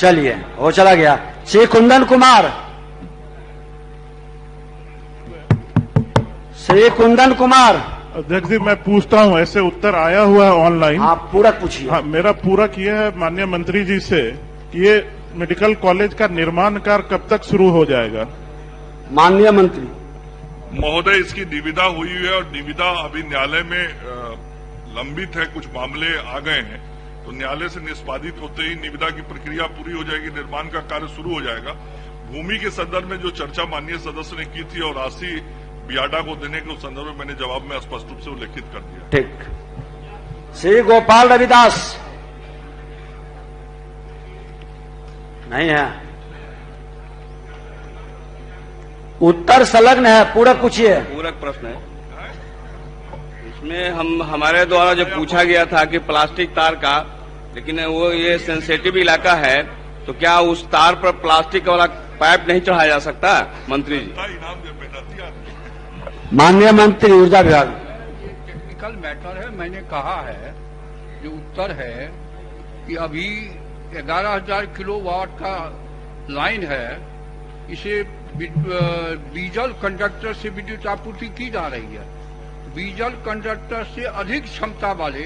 चलिए, वो चला गया। श्री कुंदन कुमार, श्री कुंदन कुमार। अध्यक्ष जी, मैं पूछता हूँ, ऐसे उत्तर आया हुआ है ऑनलाइन। आप पूरा पूछिए। हाँ, मेरा पूरा किया है माननीय मंत्री जी से कि ये मेडिकल कॉलेज का निर्माण कार्य कब तक शुरू हो जाएगा? माननीय मंत्री महोदय, इसकी निविदा हुई है और निविदा अभी न्यायालय में लंबित है, कुछ मामले आ गए हैं, तो न्यायालय से निष्पादित होते ही निविदा की प्रक्रिया पूरी हो जाएगी, निर्माण का कार्य शुरू हो जाएगा। भूमि के संदर्भ में जो चर्चा माननीय सदस्य ने की थी और राशि बियाडा को देने के संदर्भ में मैंने जवाब में स्पष्ट रूप से उल्लेखित कर दिया। ठीक। श्री गोपाल रविदास नहीं है। उत्तर संलग्न है, पूरक पूछिए। पूरक प्रश्न है। इसमें हमारे द्वारा जो पूछा गया था कि प्लास्टिक तार का, लेकिन वो ये सेंसिटिव इलाका है, तो क्या उस तार पर प्लास्टिक वाला पाइप नहीं चढ़ाया जा सकता? मंत्री जी, माननीय मंत्री ऊर्जा विभाग। टेक्निकल मैटर है। मैंने कहा है, जो उत्तर है कि अभी 11,000 किलोवाट का लाइन है, इसे डीजल कंडक्टर से विद्युत आपूर्ति की जा रही है। डीजल कंडक्टर से अधिक क्षमता वाले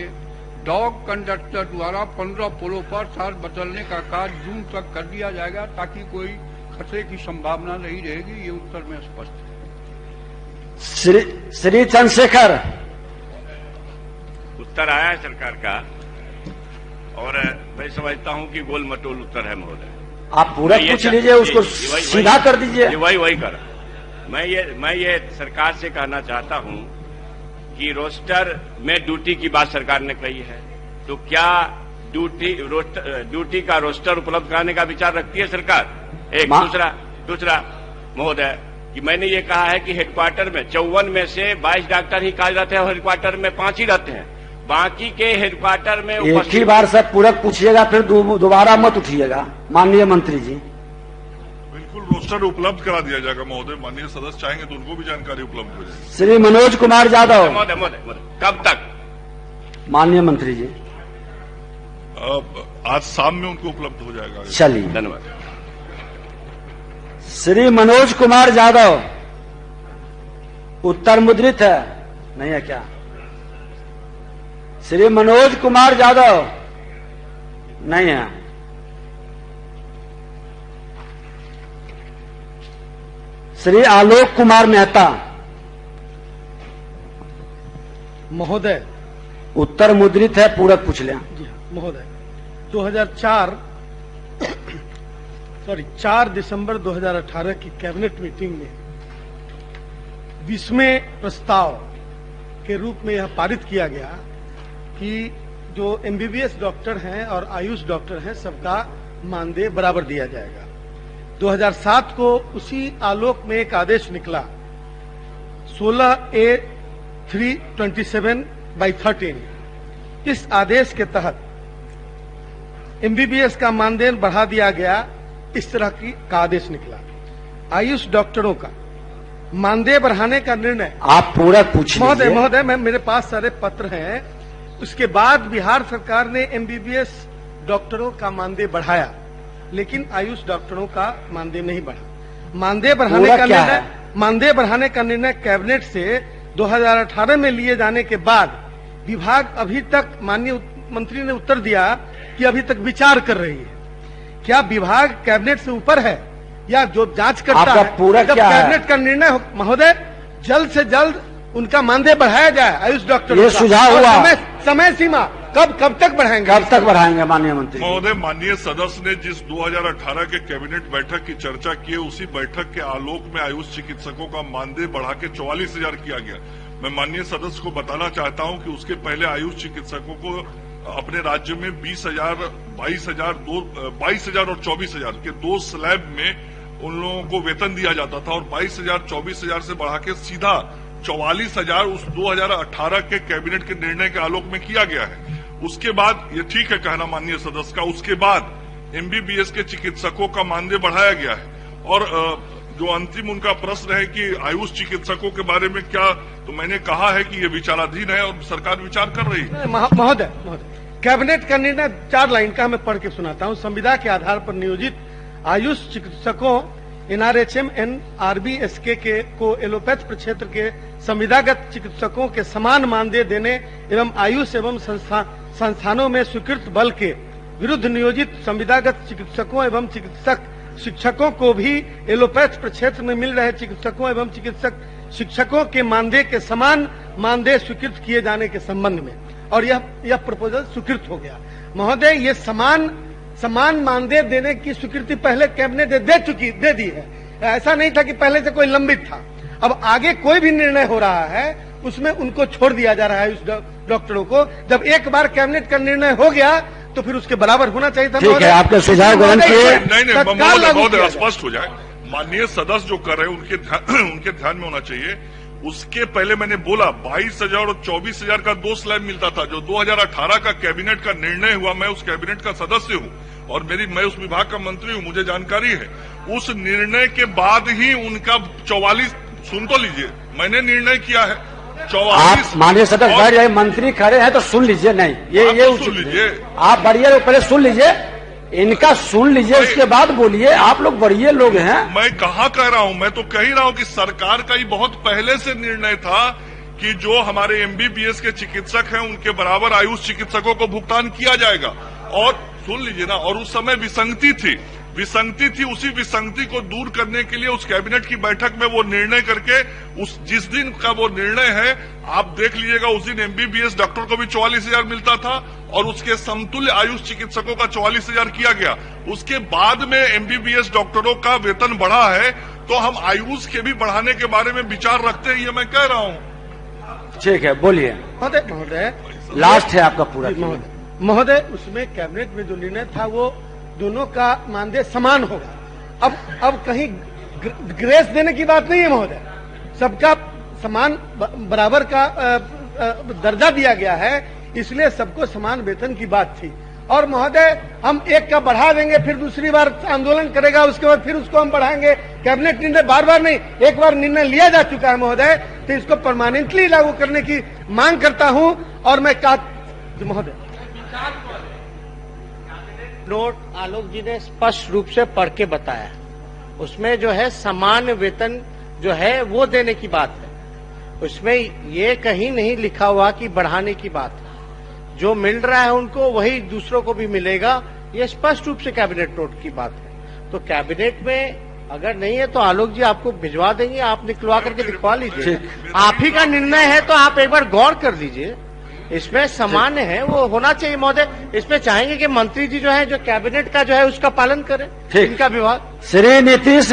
डॉग कंडक्टर द्वारा 15 पोलों पर तार बदलने का कार्य जून तक कर दिया जाएगा, ताकि कोई खतरे की संभावना नहीं रहेगी। ये उत्तर में स्पष्ट है। श्री चंद्रशेखर, उत्तर आया है सरकार का, और मैं समझता हूं कि गोल मटोल उत्तर है महोदय। आप पूरा पूछ लीजिए, उसको सीधा कर दीजिए। वही कर। मैं ये सरकार से कहना चाहता हूं कि रोस्टर में ड्यूटी की बात सरकार ने कही है, तो क्या ड्यूटी का रोस्टर उपलब्ध कराने का विचार रखती है सरकार? एक दूसरा महोदय, कि मैंने ये कहा है कि हेडक्वार्टर में 54 में से 22 डॉक्टर ही कार्यरत है और हेडक्वार्टर में 5 ही रहते हैं, बाकी के हेडक्वार्टर में एक ही बार सब पूरक पूछिएगा, फिर दोबारा मत उठिएगा। माननीय मंत्री जी, बिल्कुल रोस्टर उपलब्ध करा दिया जाएगा महोदय। माननीय सदस्य चाहेंगे तो उनको भी जानकारी उपलब्ध हो जाएगी। श्री मनोज कुमार यादव। महोदय, कब तक? माननीय मंत्री जी, आज शाम में उनको उपलब्ध हो जाएगा। चलिए, धन्यवाद। श्री मनोज कुमार यादव, उत्तर मुद्रित है नहीं है क्या? श्री मनोज कुमार यादव नहीं है। श्री आलोक कुमार मेहता महोदय, उत्तर मुद्रित है, पूरक पूछ लें। महोदय, 4 दिसंबर 2018 की कैबिनेट मीटिंग में 20वें प्रस्ताव के रूप में यह पारित किया गया कि जो एमबीबीएस डॉक्टर हैं और आयुष डॉक्टर हैं, सबका मानदेय बराबर दिया जाएगा। 2007 को उसी आलोक में एक आदेश निकला 16A327/13। इस आदेश के तहत एमबीबीएस का मानदेय बढ़ा दिया गया। इस तरह का आदेश निकला। आयुष डॉक्टरों का मानदेय बढ़ाने का निर्णय आप पूरा पूछ लीजिए। महोदय, मेरे पास सारे पत्र हैं। उसके बाद बिहार सरकार ने एमबीबीएस डॉक्टरों का मानदेय बढ़ाया, लेकिन आयुष डॉक्टरों का मानदेय नहीं बढ़ा। मानदेय बढ़ाने का निर्णय कैबिनेट से 2018 में लिए जाने के बाद विभाग अभी तक, माननीय मंत्री ने उत्तर दिया कि अभी तक विचार कर रही है। क्या विभाग कैबिनेट से ऊपर है या जो जांच करता है? पूरा जब क्या कैबिनेट का निर्णय हो महोदय, जल्द से जल्द उनका मानदेय बढ़ाया जाए आयुष डॉक्टर। ये सुझाव हुआ। समय सीमा कब तक बढ़ाएंगे? कब तक बढ़ाएंगे माननीय मंत्री? महोदय, माननीय सदस्य ने जिस 2018 के कैबिनेट बैठक की चर्चा की है, उसी बैठक के आलोक में आयुष चिकित्सकों का मानदेय बढ़ा के 44,000 किया गया। मैं माननीय सदस्य को बताना चाहता हूं कि उसके पहले आयुष चिकित्सकों को अपने राज्य में 20,000, 22,000 और 24,000 के 2 स्लैब में उन लोगों को वेतन दिया जाता था, और 22,000, 24,000 से बढ़ा के सीधा 44,000 उस 2018 के कैबिनेट के निर्णय के आलोक में किया गया है। उसके बाद, ये ठीक है कहना माननीय सदस्य का, उसके बाद एमबीबीएस के चिकित्सकों का मानदेय बढ़ाया गया है। और जो अंतिम उनका प्रश्न है कि आयुष चिकित्सकों के बारे में क्या, तो मैंने कहा है कि ये विचाराधीन है और सरकार विचार कर रही है। महोदय, कैबिनेट का निर्णय 4 लाइन का मैं पढ़ के सुनाता हूं। संविदा के आधार पर नियोजित आयुष चिकित्सकों NRHM NRBSK के को एलोपैथ प्रक्षेत्र के संविदागत चिकित्सकों के समान मानदेय देने एवं आयुष एवं संस्थानों में स्वीकृत बल के विरुद्ध नियोजित संविदागत चिकित्सकों एवं शिक्षकों को भी एलोपैथ प्रक्षेत्र में मिल रहे चिकित्सकों एवं शिक्षकों के मानदेय के समान मानदेय स्वीकृत किए जाने के संबंध में, और यह प्रपोजल स्वीकृत हो गया। महोदय, ये समान मानदेय देने की स्वीकृति पहले कैबिनेट दे दी है। ऐसा नहीं था कि पहले से कोई लंबित था। अब आगे कोई भी निर्णय हो रहा है उसमें उनको छोड़ दिया जा रहा है उस डॉक्टरों को। जब एक बार कैबिनेट का निर्णय हो गया तो फिर उसके बराबर होना चाहिए था। ठीक है, आपके सुझाव ग्रहण किए। नहीं, बहुत स्पष्ट हो जाए। माननीय सदस्य जो कर रहे हैं उनके ध्यान में होना चाहिए। उसके पहले मैंने बोला 22,000 और 24,000 का 2 स्लैब मिलता था। जो 2018 का कैबिनेट का निर्णय हुआ, मैं उस कैबिनेट का सदस्य हूं और मैं उस विभाग का मंत्री हूं, मुझे जानकारी है। उस निर्णय के बाद ही उनका 44, सुन तो लीजिए, मैंने निर्णय किया है 44। आप माननीय सदस्य बैठ जाए, मंत्री खड़े हैं तो सुन लीजिए। नहीं, ये सुन लीजिए, आप बढ़िए, पहले सुन लीजिए, इनका सुन लीजिए, उसके बाद बोलिए। आप लोग बढ़िए लोग हैं। मैं कहाँ कह रहा हूँ, मैं तो कह ही रहा हूँ कि सरकार का ही बहुत पहले से निर्णय था कि जो हमारे MBBS के चिकित्सक हैं उनके बराबर आयुष चिकित्सकों को भुगतान किया जाएगा। और सुन लीजिए ना, और उस समय विसंगति थी। उसी विसंगति को दूर करने के लिए उस कैबिनेट की बैठक में वो निर्णय करके जिस दिन का वो निर्णय है आप देख लीजिएगा, उस दिन MBBS डॉक्टर को भी 44,000 मिलता था और उसके समतुल्य आयुष चिकित्सकों का 44,000 किया गया। उसके बाद में MBBS डॉक्टरों का वेतन बढ़ा है, तो हम आयुष के भी बढ़ाने के बारे में विचार रखते हैं, ये मैं कह रहा हूँ। ठीक है, बोलिए। महोदय, लास्ट है आपका पूरा। महोदय, उसमें कैबिनेट में जो निर्णय था वो दोनों का मानदेय समान होगा। अब कहीं ग्रेस देने की बात नहीं है महोदय, सबका समान बराबर का दर्जा दिया गया है, इसलिए सबको समान वेतन की बात थी। और महोदय, हम एक का बढ़ा देंगे, फिर दूसरी बार आंदोलन करेगा, उसके बाद फिर उसको हम बढ़ाएंगे। कैबिनेट निर्णय बार नहीं, एक बार निर्णय लिया जा चुका है महोदय, तो इसको परमानेंटली लागू करने की मांग करता हूं। और मैं महोदय, नोट आलोक जी ने स्पष्ट रूप से पढ़ के बताया, उसमें जो है समान वेतन जो है वो देने की बात है। उसमें ये कहीं नहीं लिखा हुआ कि बढ़ाने की बात है। जो मिल रहा है उनको वही दूसरों को भी मिलेगा, ये स्पष्ट रूप से कैबिनेट नोट की बात है। तो कैबिनेट में अगर नहीं है तो आलोक जी आपको भिजवा देंगे, आप निकलवा करके दिखवा लीजिए। आप ही का निर्णय है तो आप एक बार गौर कर लीजिए। इसमें सामान्य है, वो होना चाहिए महोदय। इसमें चाहेंगे कि मंत्री जी जो है, जो कैबिनेट का जो है उसका पालन करें, इनका विभाग। श्री नीतीश